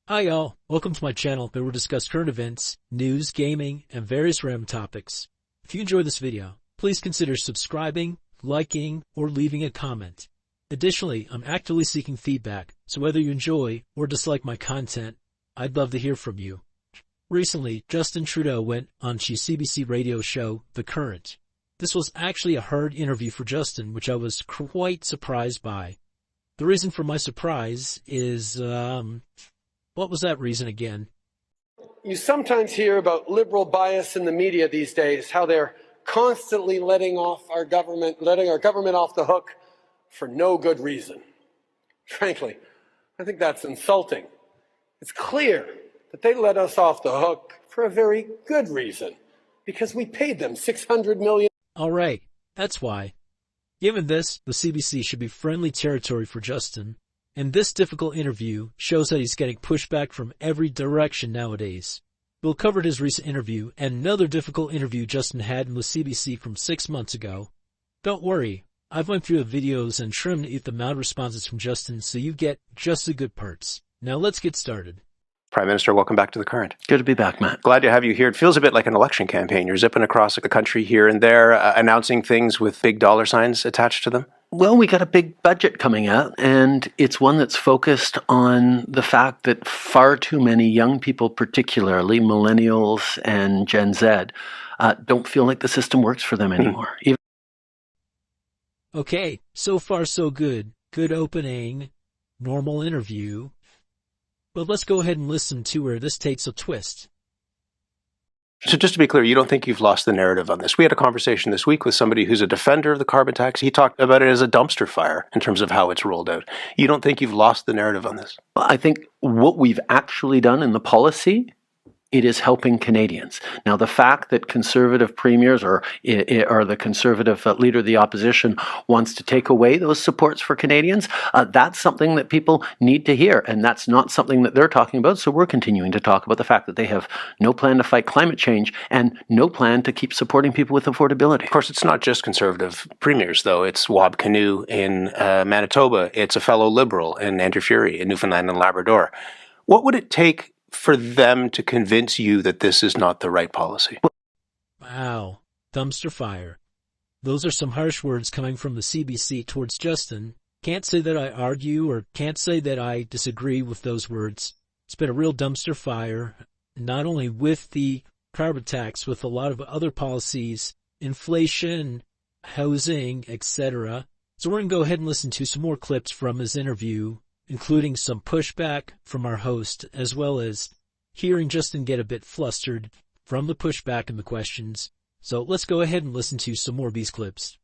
Hi y'all, welcome to my channel where we'll discuss current events, news, gaming, and various random topics. If you enjoyed this video, please consider subscribing, liking, or leaving a comment. Additionally, I'm actively seeking feedback, so whether you enjoy or dislike my content, I'd love to hear from you. Recently, Justin Trudeau went on his CBC radio show, The Current. This was actually a hard interview for Justin, which I was quite surprised by. The reason for my surprise is, what was that reason again? You sometimes hear about liberal bias in the media these days, how they're constantly letting our government off the hook for no good reason. Frankly, I think that's insulting. It's clear that they let us off the hook for a very good reason, because we paid them $600 million. All right, that's why. Given this, the CBC should be friendly territory for Justin, and this difficult interview shows that he's getting pushback from every direction nowadays. Bill covered his recent interview and another difficult interview Justin had with CBC from 6 months ago. Don't worry, I've went through the videos and trimmed the amount of responses from Justin so you get just the good parts. Now let's get started. Prime Minister, welcome back to The Current. Good to be back, Matt. Glad to have you here. It feels a bit like an election campaign. You're zipping across the country here and there, announcing things with big dollar signs attached to them. Well, we got a big budget coming out, and it's one that's focused on the fact that far too many young people, particularly millennials and Gen Z, don't feel like the system works for them anymore. Okay, so far so good. Good opening, normal interview. But let's go ahead and listen to where this takes a twist. So just to be clear, you don't think you've lost the narrative on this? We had a conversation this week with somebody who's a defender of the carbon tax. He talked about it as a dumpster fire in terms of how it's rolled out. You don't think you've lost the narrative on this? I think what we've actually done in the policy, it is helping Canadians. Now, the fact that conservative premiers or the conservative leader of the opposition wants to take away those supports for Canadians, that's something that people need to hear, and that's not something that they're talking about. So we're continuing to talk about the fact that they have no plan to fight climate change and no plan to keep supporting people with affordability. Of course, it's not just conservative premiers, though. It's Wab Kinew in Manitoba. It's a fellow Liberal in Andrew Furey in Newfoundland and Labrador. What would it take for them to convince you that this is not the right policy? Wow, dumpster fire. Those are some harsh words coming from the CBC towards Justin. Can't say that I argue or can't say that I disagree with those words. It's been a real dumpster fire, not only with the carbon tax, with a lot of other policies, inflation, housing, etc. So we're going to go ahead and listen to some more clips from his interview, including some pushback from our host, as well as hearing Justin get a bit flustered from the pushback and the questions. So let's go ahead and listen to some more of these clips.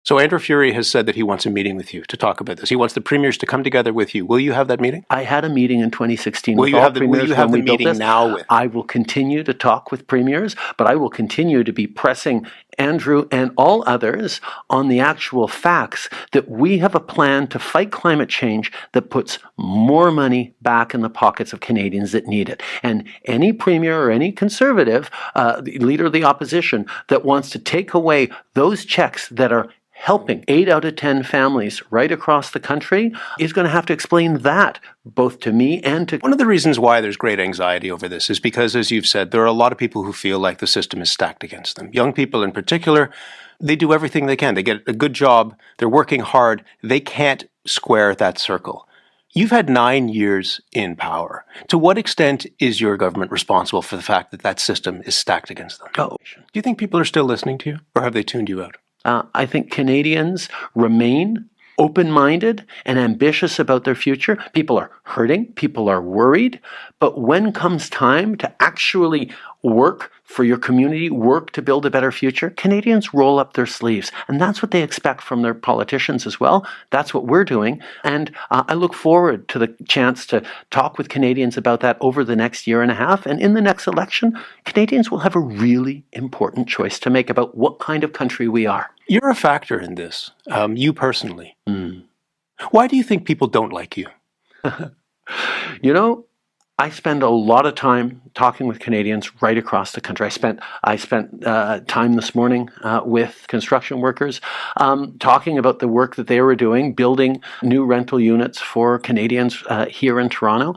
So Andrew Furey has said that he wants a meeting with you to talk about this. He wants the premiers to come together with you. Will you have that meeting? I had a meeting in 2016 Will with you all have the, premiers. will you have when the we built meeting this. now with? I will continue to talk with premiers, but I will continue to be pressing Andrew and all others on the actual facts that we have a plan to fight climate change that puts more money back in the pockets of Canadians that need it. And any premier or any conservative leader of the opposition that wants to take away those checks that are helping 8 out of 10 families right across the country is going to have to explain that both to me and to... One of the reasons why there's great anxiety over this is because, as you've said, there are a lot of people who feel like the system is stacked against them. Young people in particular, they do everything they can. They get a good job. They're working hard. They can't square that circle. You've had 9 years in power. To what extent is your government responsible for the fact that that system is stacked against them? Oh. Do you think people are still listening to you, or have they tuned you out? I think Canadians remain open-minded and ambitious about their future. People are hurting, people are worried, but when comes time to actually work for your community, work to build a better future, Canadians roll up their sleeves. And that's what they expect from their politicians as well. That's what we're doing. And I look forward to the chance to talk with Canadians about that over the next year and a half. And in the next election, Canadians will have a really important choice to make about what kind of country we are. You're a factor in this, you personally. Why do you think people don't like you? You know, I spend a lot of time talking with Canadians right across the country. I spent time this morning with construction workers, talking about the work that they were doing, building new rental units for Canadians here in Toronto.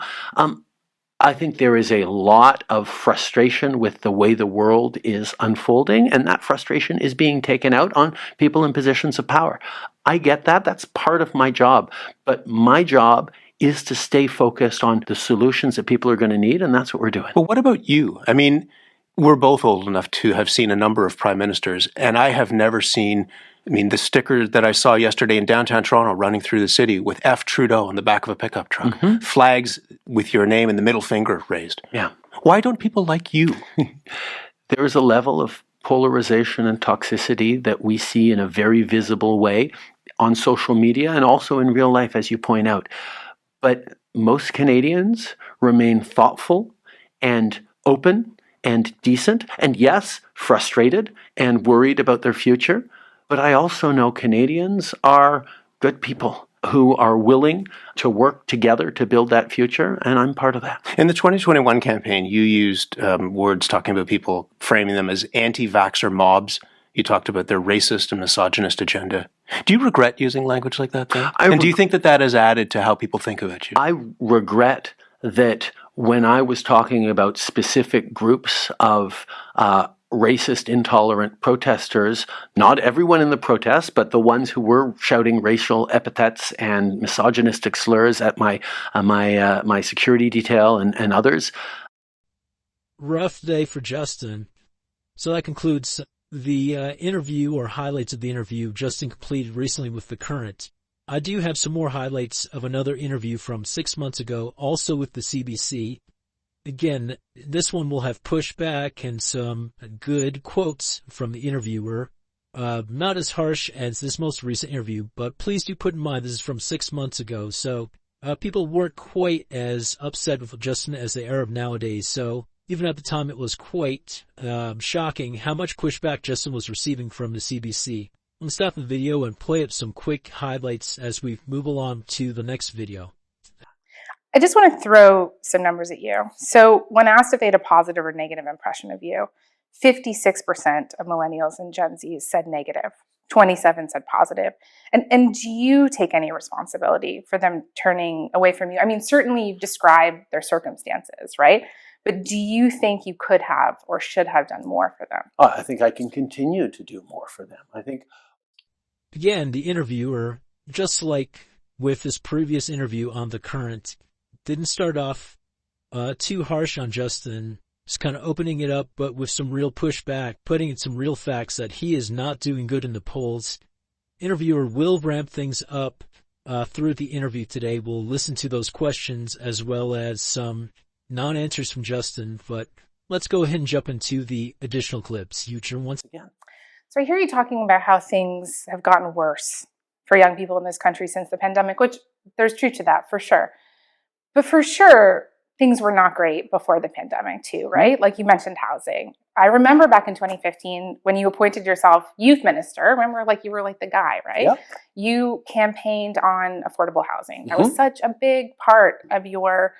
I think there is a lot of frustration with the way the world is unfolding, and that frustration is being taken out on people in positions of power. I get that. That's part of my job. But my job is to stay focused on the solutions that people are going to need, and that's what we're doing. But what about you? I mean, we're both old enough to have seen a number of prime ministers, and I have never seen, the sticker that I saw yesterday in downtown Toronto running through the city with F. Trudeau on the back of a pickup truck, flags with your name and the middle finger raised. Yeah. Why don't people like you? There is a level of polarization and toxicity that we see in a very visible way on social media and also in real life, as you point out. But most Canadians remain thoughtful and open and decent, and yes, frustrated and worried about their future. But I also know Canadians are good people who are willing to work together to build that future, and I'm part of that. In the 2021 campaign, you used words talking about people, framing them as anti-vaxxer mobs. You talked about their racist and misogynist agenda. Do you regret using language like that, though? And do you think that that has added to how people think about you? I regret that when I was talking about specific groups of racist, intolerant protesters, not everyone in the protest, but the ones who were shouting racial epithets and misogynistic slurs at my security detail and others. Rough day for Justin. So that concludes the interview or highlights of the interview Justin completed recently with The Current. I do have some more highlights of another interview from 6 months ago, also with the CBC. Again, this one will have pushback and some good quotes from the interviewer. Not as harsh as this most recent interview, but please do put in mind this is from 6 months ago, so people weren't quite as upset with Justin as they are nowadays. So even at the time, it was quite shocking how much pushback Justin was receiving from the CBC. I'm going to stop the video and play up some quick highlights as we move along to the next video. I just want to throw some numbers at you. So when asked if they had a positive or negative impression of you, 56% of millennials and Gen Zs said negative. 27 said positive. And do you take any responsibility for them turning away from you? I mean, certainly you've described their circumstances, right? But do you think you could have or should have done more for them? I think I can continue to do more for them. I think. Again, the interviewer, just like with this previous interview on The Current, didn't start off too harsh on Justin, just kind of opening it up, but with some real pushback, putting in some real facts that he is not doing good in the polls. Interviewer will ramp things up through the interview today. We'll listen to those questions as well as some non-answers from Justin, but let's go ahead and jump into the additional clips. Future once again. So I hear you talking about how things have gotten worse for young people in this country since the pandemic, which there's truth to that for sure. But for sure, things were not great before the pandemic too, right? Like you mentioned housing. I remember back in 2015 when you appointed yourself youth minister, remember you were like the guy, right? Yep. You campaigned on affordable housing. That was such a big part of your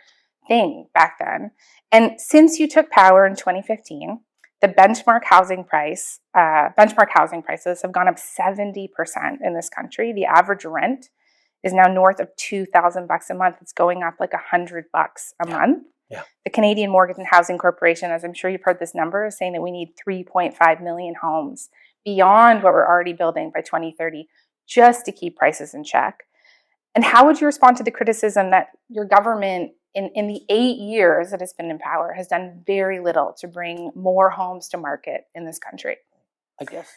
thing back then. And since you took power in 2015, the benchmark housing prices have gone up 70% in this country. The average rent is now north of $2,000 a month. It's going up like $100 a month. Yeah. The Canadian Mortgage and Housing Corporation, as I'm sure you've heard this number, is saying that we need 3.5 million homes beyond what we're already building by 2030 just to keep prices in check. And how would you respond to the criticism that your government in the 8 years that it's been in power has done very little to bring more homes to market in this country? I guess.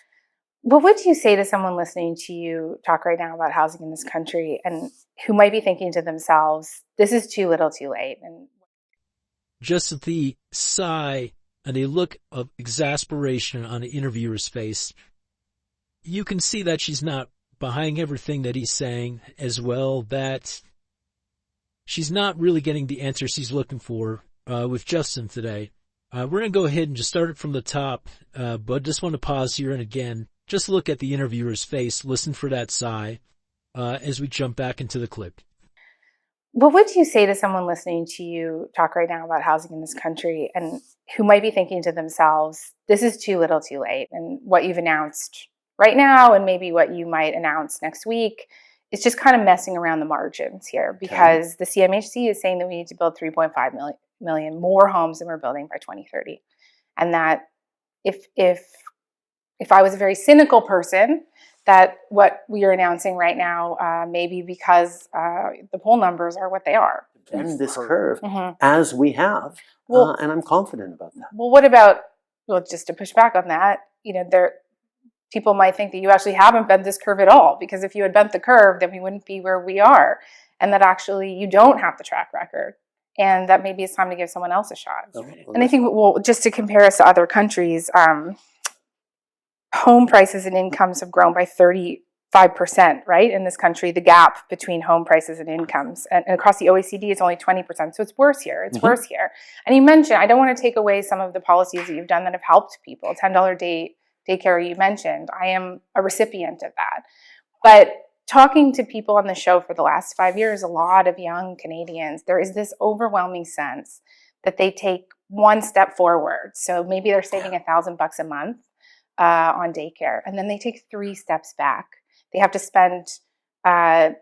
What would you say to someone listening to you talk right now about housing in this country and who might be thinking to themselves, this is too little too late? And just the sigh and a look of exasperation on the interviewer's face, you can see that she's not behind everything that he's saying, as well that she's not really getting the answers she's looking for with Justin today. We're going to go ahead and just start it from the top, but just want to pause here and again, just look at the interviewer's face, listen for that sigh as we jump back into the clip. What would you say to someone listening to you talk right now about housing in this country and who might be thinking to themselves, this is too little too late, and what you've announced right now and maybe what you might announce next week is just kind of messing around the margins here, because the CMHC is saying that we need to build 3.5 million more homes than we're building by 2030. And that if I was a very cynical person, that what we are announcing right now may be because the poll numbers are what they are. Bend this curve as we have, and I'm confident about that. Well, what about, well, just to push back on that, people might think that you actually haven't bent this curve at all, because if you had bent the curve, then we wouldn't be where we are, and that actually you don't have the track record, and that maybe it's time to give someone else a shot. And I think, well, just to compare us to other countries, home prices and incomes have grown by 35%, right? In this country, the gap between home prices and incomes, and across the OECD, it's only 20%. So it's worse here. It's worse here. And you mentioned, I don't want to take away some of the policies that you've done that have helped people. $10 daycare you mentioned. I am a recipient of that. But talking to people on the show for the last 5 years, a lot of young Canadians, there is this overwhelming sense that they take one step forward. So maybe they're saving $1,000 a month on daycare, and then they take 3 steps back. They have to spend 40%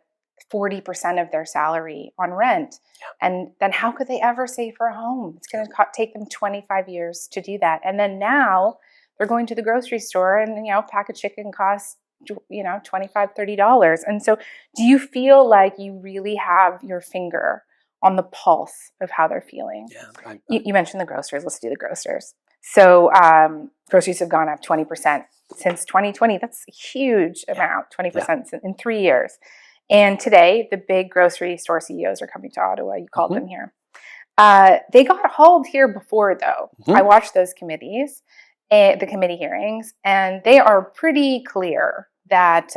of their salary on rent. And then how could they ever save for a home? It's going to take them 25 years to do that. And then now they're going to the grocery store, and a pack of chicken costs $25, $30. And so do you feel like you really have your finger on the pulse of how they're feeling? You mentioned the grocers. Let's do the grocers. So groceries have gone up 20% since 2020. That's a huge amount, 20% in 3 years. And today, the big grocery store CEOs are coming to Ottawa. You called them here. They got hauled here before, though. I watched those committees, the committee hearings, and they are pretty clear that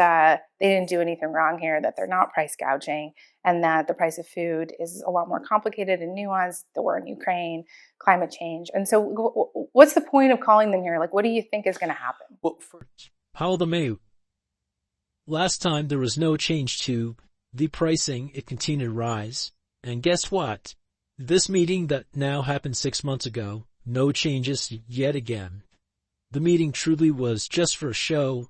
they didn't do anything wrong here, that they're not price gouging, and that the price of food is a lot more complicated and nuanced, the war in Ukraine, climate change. And so what's the point of calling them here? Like, what do you think is going to happen? Well, Paul the Mayor, last time there was no change to the pricing. It continued to rise. And guess what? This meeting that now happened 6 months ago, no changes yet again. The meeting truly was just for a show.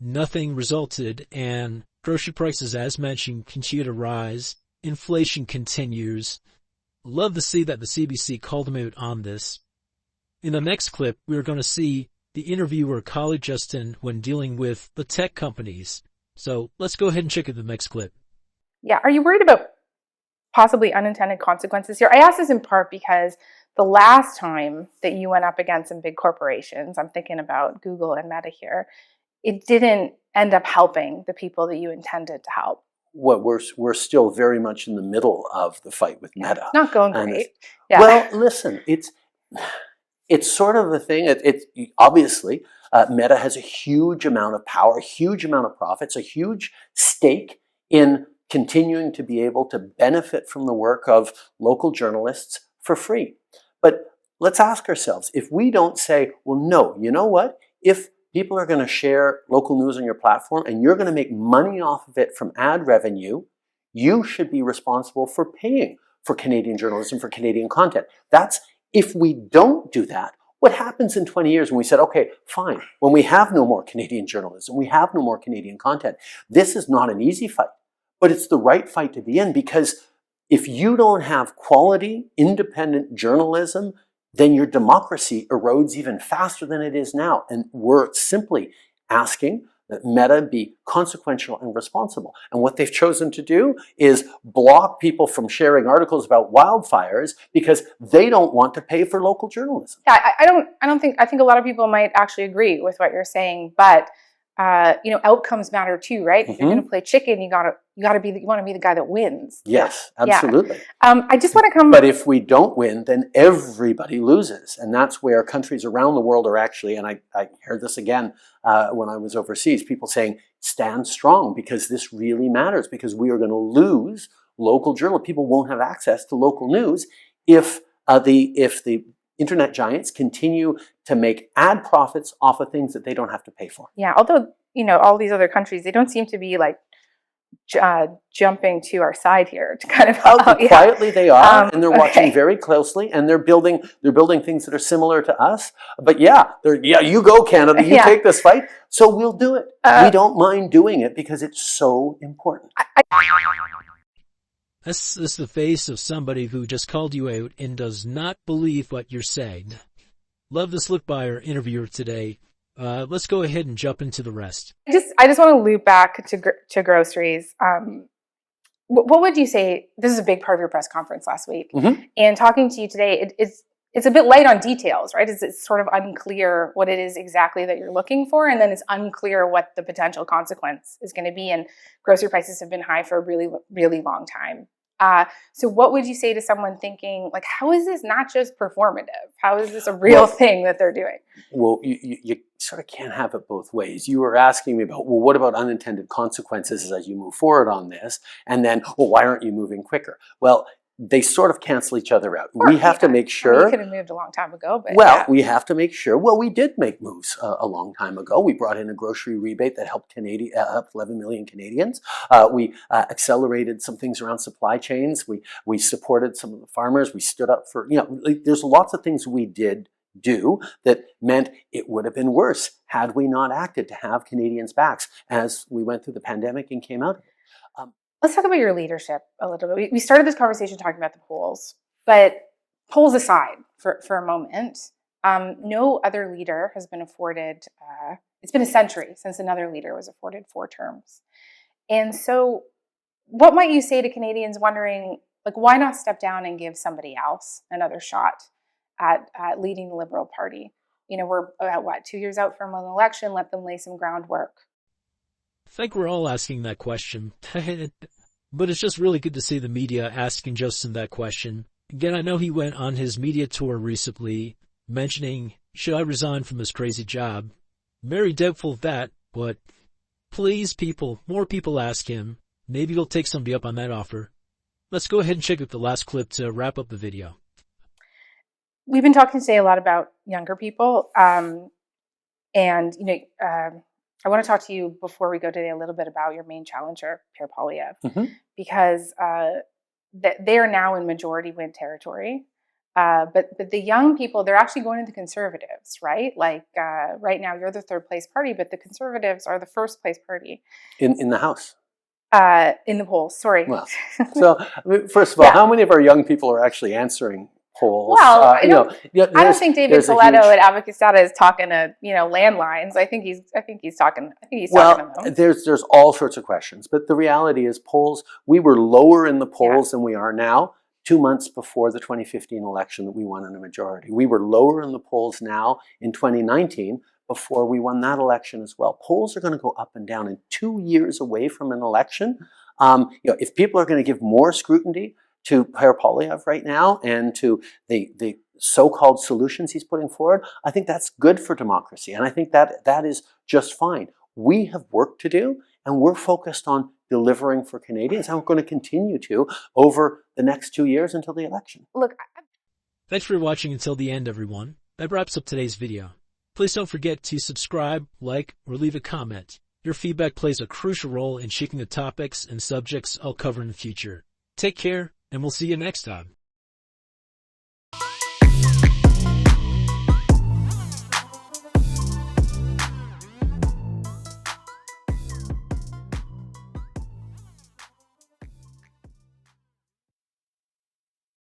Nothing resulted, and grocery prices, as mentioned, continue to rise. Inflation continues. Love to see that the CBC called them out on this. In the next clip, we're going to see the interviewer colleague Justin when dealing with the tech companies. So let's go ahead and check out the next clip. Yeah, are you worried about possibly unintended consequences here? I ask this in part because the last time that you went up against some big corporations, I'm thinking about Google and Meta here, it didn't end up helping the people that you intended to help. Well, we're still very much in the middle of the fight with Meta. It's not going great. Well, listen, it's sort of a thing. It's obviously Meta has a huge amount of power, a huge amount of profits, a huge stake in continuing to be able to benefit from the work of local journalists for free. But let's ask ourselves, if we don't say, well, no, you know what? If people are going to share local news on your platform and you're going to make money off of it from ad revenue, you should be responsible for paying for Canadian journalism, for Canadian content. That's, if we don't do that, what happens in 20 years when we said, okay, fine, when we have no more Canadian journalism, we have no more Canadian content. This is not an easy fight, but it's the right fight to be in, because if you don't have quality, independent journalism, then your democracy erodes even faster than it is now. And we're simply asking that Meta be consequential and responsible. And what they've chosen to do is block people from sharing articles about wildfires because they don't want to pay for local journalism. Yeah, I think a lot of people might actually agree with what you're saying, but outcomes matter too, right? If you're going to play chicken, you want to be the guy that wins. Yes, absolutely. Yeah. I just want to come. But if we don't win, then everybody loses, and that's where countries around the world are actually. And I heard this again when I was overseas. People saying, "Stand strong," because this really matters. Because we are going to lose local journalism. People won't have access to local news if the internet giants continue to make ad profits off of things that they don't have to pay for. Yeah, although, all these other countries, they don't seem to be like jumping to our side here to kind of help. Quietly they are, and they're watching very closely, and they're building things that are similar to us. But you go Canada, you take this fight, so we'll do it. We don't mind doing it because it's so important. This is the face of somebody who just called you out and does not believe what you're saying. Love this look by our interviewer today. Let's go ahead and jump into the rest. I just want to loop back to groceries. What would you say? This is a big part of your press conference last week, and talking to you today, it's a bit light on details, right? It's sort of unclear what it is exactly that you're looking for, and then it's unclear what the potential consequence is going to be. And grocery prices have been high for a really, really long time. So what would you say to someone thinking, like, how is this not just performative? How is this a real thing that they're doing? Well, you sort of can't have it both ways. You were asking me about, well, what about unintended consequences as you move forward on this? And then, well, why aren't you moving quicker? Well, they sort of cancel each other out. We have to make sure. You could have moved a long time ago, but we have to make sure. Well, we did make moves a long time ago. We brought in a grocery rebate that helped 11 million Canadians. We accelerated some things around supply chains. We supported some of the farmers. We stood up for, there's lots of things we did do that meant it would have been worse had we not acted to have Canadians' backs as we went through the pandemic and came out of it. Let's talk about your leadership a little bit. We started this conversation talking about the polls, but polls aside for a moment, no other leader has been afforded, it's been a century since another leader was afforded 4 terms. And so what might you say to Canadians wondering, like, why not step down and give somebody else another shot at leading the Liberal Party? We're about 2 years out from an election, let them lay some groundwork. I think we're all asking that question, but it's just really good to see the media asking Justin that question. Again, I know he went on his media tour recently mentioning, should I resign from this crazy job? Very doubtful of that, but please more people ask him. Maybe he'll take somebody up on that offer. Let's go ahead and check out the last clip to wrap up the video. We've been talking today a lot about younger people, and I want to talk to you before we go today a little bit about your main challenger, Pierre Poilievre, because they are now in majority win territory. But the young people, they're actually going to the Conservatives, right? Like right now, you're the 3rd place party, but the Conservatives are the 1st place party in the House. In the polls. Sorry. Well, so first of all, how many of our young people are actually answering polls? Well, I don't think David Coletto at Abacustada is talking to landlines. I think he's talking to them. There's all sorts of questions, but the reality is polls. We were lower in the polls than we are now. 2 months before the 2015 election that we won in a majority, we were lower in the polls now in 2019 before we won that election as well. Polls are going to go up and down. In 2 years away from an election, if people are going to give more scrutiny to Pierre Poilievre right now and to the so-called solutions he's putting forward, I think that's good for democracy. And I think that is just fine. We have work to do, and we're focused on delivering for Canadians, and we're going to continue to over the next 2 years until the election. Look, thanks for watching until the end, everyone. That wraps up today's video. Please don't forget to subscribe, like, or leave a comment. Your feedback plays a crucial role in shaping the topics and subjects I'll cover in the future. Take care, and we'll see you next time.